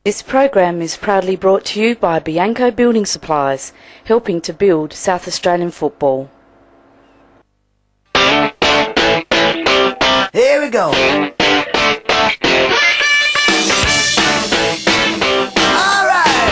This program is proudly brought to you by Bianco Building Supplies, helping to build South Australian football. Here we go. All right.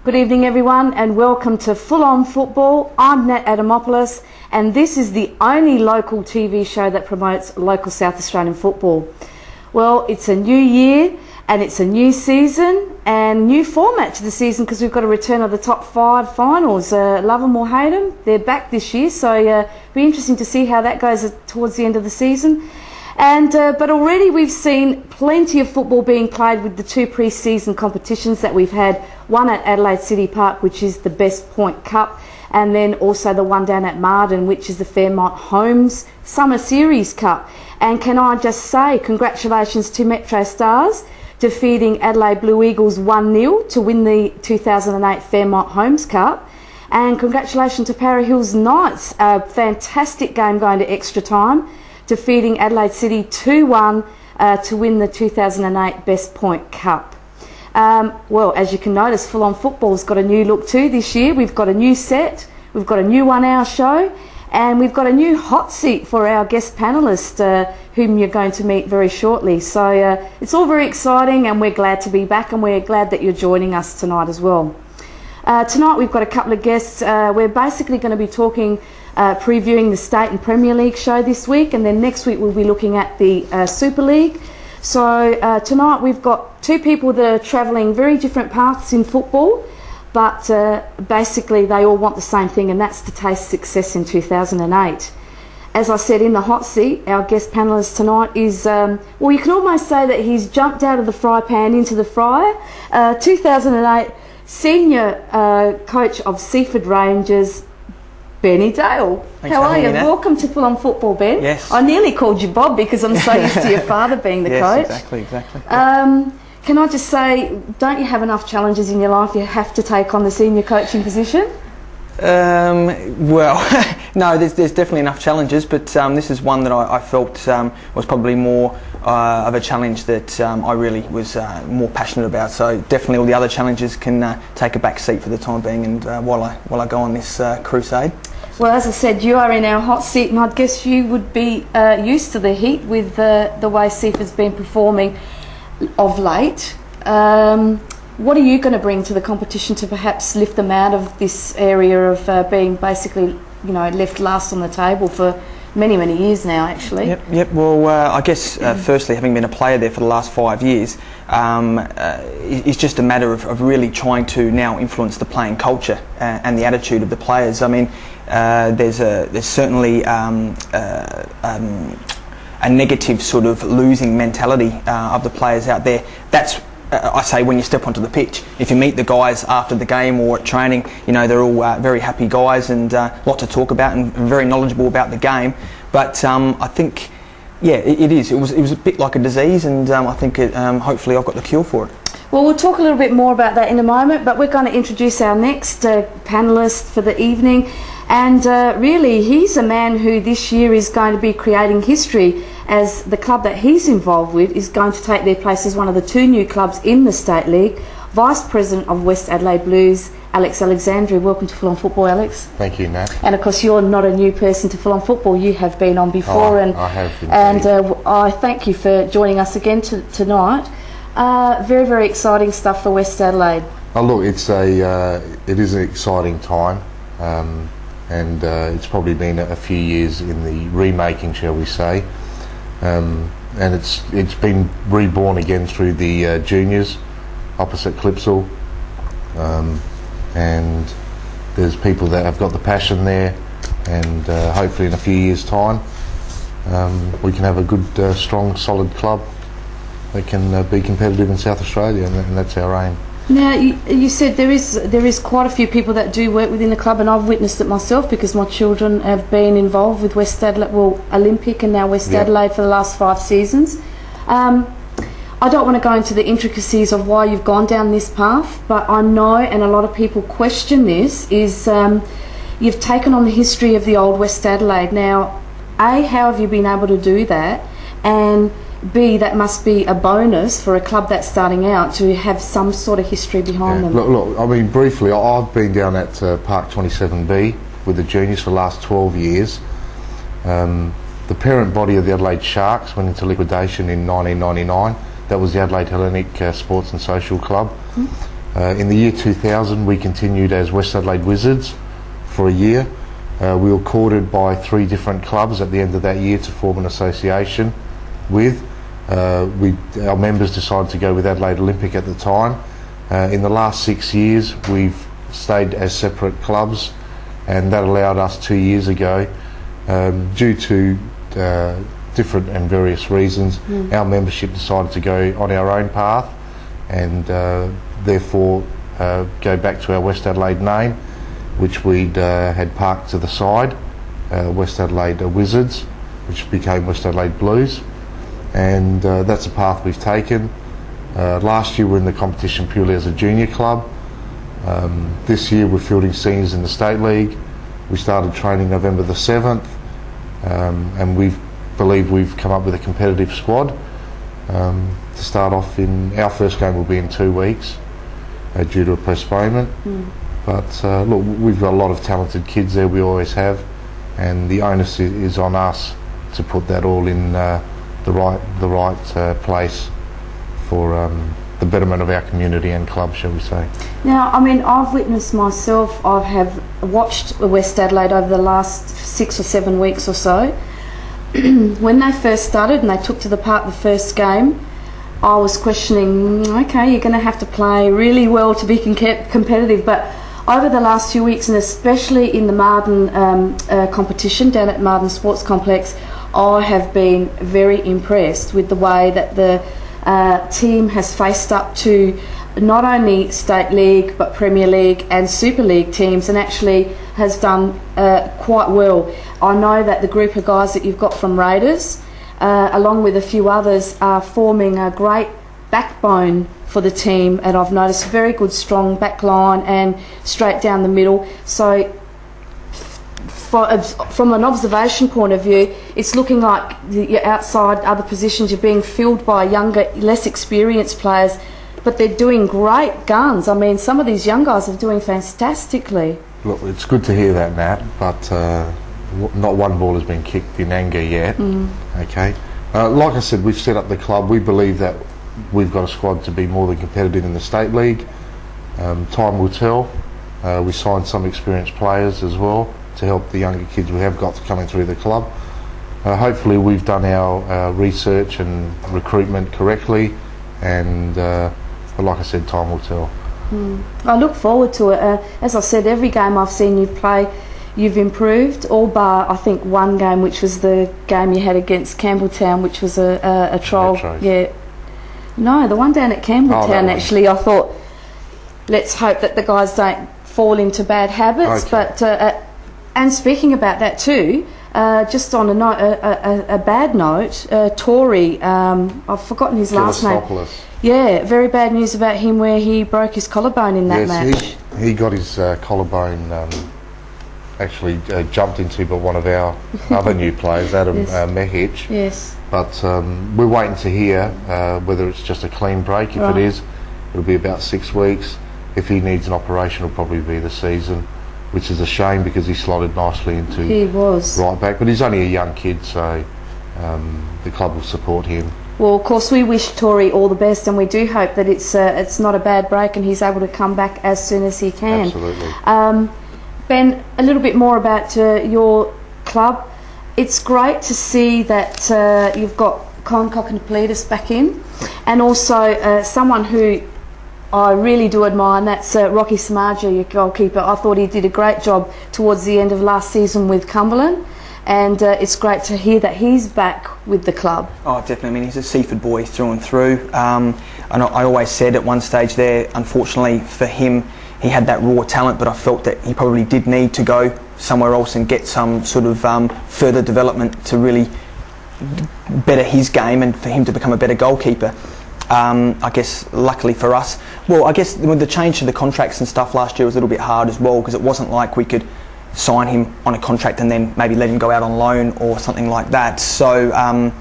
Good evening everyone and welcome to Full On Football. I'm Nat Adamopoulos and this is the only local TV show that promotes local South Australian football. Well, it's a new year and it's a new season and new format to the season because we've got a return of the top 5 finals. Love them or hate them, they're back this year, so it'll be interesting to see how that goes towards the end of the season. And but already we've seen plenty of football being played with the 2 pre-season competitions that we've had, one at Adelaide City Park, which is the Best Point Cup, and then also the one down at Marden, which is the Fairmont Homes Summer Series Cup. And can I just say congratulations to Metro Stars defeating Adelaide Blue Eagles 1-0 to win the 2008 Fairmont Homes Cup. And congratulations to Para Hills Knights, a fantastic game going to extra time, defeating Adelaide City 2-1 to win the 2008 Best Point Cup. Well, as you can notice, Full On Football's got a new look too this year. We've got a new set, we've got a new 1-hour show, and we've got a new hot seat for our guest panellist, whom you're going to meet very shortly. So it's all very exciting and we're glad to be back and we're glad that you're joining us tonight as well. Tonight we've got a couple of guests. We're basically going to be talking previewing the State and Premier League show this week, and then next week we'll be looking at the Super League. So tonight we've got 2 people that are travelling very different paths in football, but basically they all want the same thing, and that's to taste success in 2008. As I said, in the hot seat, our guest panellist tonight is, well, you can almost say that he's jumped out of the fry pan into the fryer. 2008 senior coach of Seaford Rangers, Benny Dale. Thanks. How are you? Nat. Welcome to Full On Football, Ben. Yes. I nearly called you Bob because I'm so used to your father being the coach. Exactly. Can I just say, don't you have enough challenges in your life you have to take on the senior coaching position? Well, no, there's definitely enough challenges, but this is one that I felt was probably more of a challenge that I really was more passionate about. So definitely all the other challenges can take a back seat for the time being, and while I go on this crusade. Well, as I said, you are in our hot seat, and I guess you would be used to the heat with the way Seaford's been performing of late. What are you going to bring to the competition to perhaps lift them out of this area of being basically, left last on the table for many, many years now, actually? Yep. Well, I guess firstly, having been a player there for the last 5 years, it's just a matter of really trying to now influence the playing culture and the attitude of the players. I mean, there's certainly a negative sort of losing mentality of the players out there. That's I say when you step onto the pitch. If you meet the guys after the game or at training, they're all very happy guys and a lot to talk about and very knowledgeable about the game. But I think, it is. It was a bit like a disease, and I think hopefully I've got the cure for it. Well, we'll talk a little bit more about that in a moment, but we're going to introduce our next panellist for the evening. And really, he's a man who this year is going to be creating history, as the club that he's involved with is going to take their place as one of the 2 new clubs in the State League. Vice President of West Adelaide Blues, Alexandrou. Welcome to Full On Football, Alex. Thank you, Nat. And of course, you're not a new person to Full On Football. You have been on before, I have indeed. And I thank you for joining us again tonight. Very, very exciting stuff for West Adelaide. Oh, look, it is an exciting time, and it's probably been a few years in the remaking, shall we say, and it's been reborn again through the juniors opposite Clipsal, and there's people that have got the passion there, and hopefully in a few years' time we can have a good, strong, solid club that can be competitive in South Australia, and that's our aim. Now, you said there is quite a few people that do work within the club, and I've witnessed it myself because my children have been involved with West Adelaide, Olympic and now West Adelaide for the last 5 seasons. I don't want to go into the intricacies of why you've gone down this path, but I know, and a lot of people question this, is you've taken on the history of the old West Adelaide. Now, A, how have you been able to do that? And B, that must be a bonus for a club that's starting out to have some sort of history behind them. Look, I mean, briefly, I've been down at Park 27B with the juniors for the last 12 years. The parent body of the Adelaide Sharks went into liquidation in 1999. That was the Adelaide Hellenic Sports and Social Club. In the year 2000, we continued as West Adelaide Wizards for a year. We were courted by 3 different clubs at the end of that year to form an association with. Our members decided to go with Adelaide Olympic at the time. In the last 6 years, we've stayed as separate clubs, and that allowed us 2 years ago, due to different and various reasons, our membership decided to go on our own path, and therefore go back to our West Adelaide name, which we'd had parked to the side, West Adelaide Wizards, which became West Adelaide Blues, and that's a path we've taken. Last year we were in the competition purely as a junior club. This year we're fielding seniors in the State League. We started training November the 7th, and we believe we've come up with a competitive squad to start off. In our first game will be in 2 weeks due to a postponement. But look, we've got a lot of talented kids there, we always have, and the onus is on us to put that all in the right place for the betterment of our community and club, shall we say. Now, I mean, I've witnessed myself, I have watched West Adelaide over the last 6 or 7 weeks or so. When they first started and they took to the park the first game, I was questioning, okay, you're going to have to play really well to be competitive, but over the last few weeks, and especially in the Marden competition down at Marden Sports Complex, I have been very impressed with the way that the team has faced up to not only State League but Premier League and Super League teams, and actually has done quite well. I know that the group of guys that you've got from Raiders, along with a few others, are forming a great backbone for the team, and I've noticed a very good strong back line and straight down the middle. So from an observation point of view, it's looking like you're outside other positions, you're being filled by younger, less experienced players, but they're doing great guns. I mean, some of these young guys are doing fantastically. Look, it's good to hear that, Nat, but not one ball has been kicked in anger yet. Okay, like I said, we've set up the club. We believe that we've got a squad to be more than competitive in the State League. Time will tell. We signed some experienced players as well to help the younger kids we have got coming through the club. Hopefully we've done our research and recruitment correctly, and but like I said, time will tell. I look forward to it. As I said, every game I've seen you play, you've improved, all bar I think one game, which was the game you had against Campbelltown, which was a trial. Yeah, no, the one down at Campbelltown. Actually, I thought, let's hope that the guys don't fall into bad habits. Okay. But and speaking about that too, just on a bad note, Tory, I've forgotten his last name. Yeah, very bad news about him where he broke his collarbone in that match. He got his collarbone actually jumped into by one of our other new players, Adam Mehic. Yes. But we're waiting to hear whether it's just a clean break. If it is, it'll be about 6 weeks. If he needs an operation, it'll probably be the season, which is a shame because he slotted nicely into right back. But he's only a young kid, so the club will support him. Well, of course, we wish Tory all the best, and we do hope that it's not a bad break and he's able to come back as soon as he can. Absolutely. Ben, a little bit more about your club. It's great to see that you've got Con Kokkinopoulos back in, and also someone who I really do admire, and that's Rocky Samaja, your goalkeeper. I thought he did a great job towards the end of last season with Cumberland. and it's great to hear that he's back with the club. Oh, definitely. I mean, he's a Seaford boy through and through. And I always said at one stage there, unfortunately for him, he had that raw talent, but I felt that he probably did need to go somewhere else and get some sort of further development to really better his game and for him to become a better goalkeeper. I guess luckily for us, well, I guess with the change to the contracts and stuff last year was a little bit hard as well, because it wasn't like we could sign him on a contract and then maybe let him go out on loan or something like that. So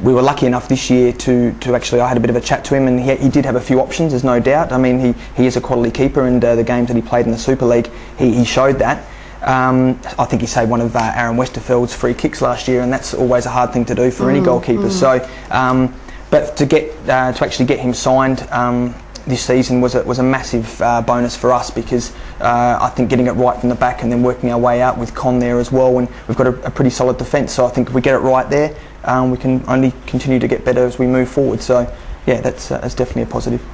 we were lucky enough this year to actually, I had a bit of a chat to him, and he did have a few options, there's no doubt. I mean, he is a quality keeper, and the games that he played in the Super League, he showed that. I think he saved one of Aaron Westerfeld's free kicks last year, and that's always a hard thing to do for any goalkeeper. So, but to actually get him signed this season was a massive bonus for us, because I think getting it right from the back and then working our way out with Con there as well, and we've got a pretty solid defence. So I think if we get it right there, we can only continue to get better as we move forward. So yeah, that's definitely a positive.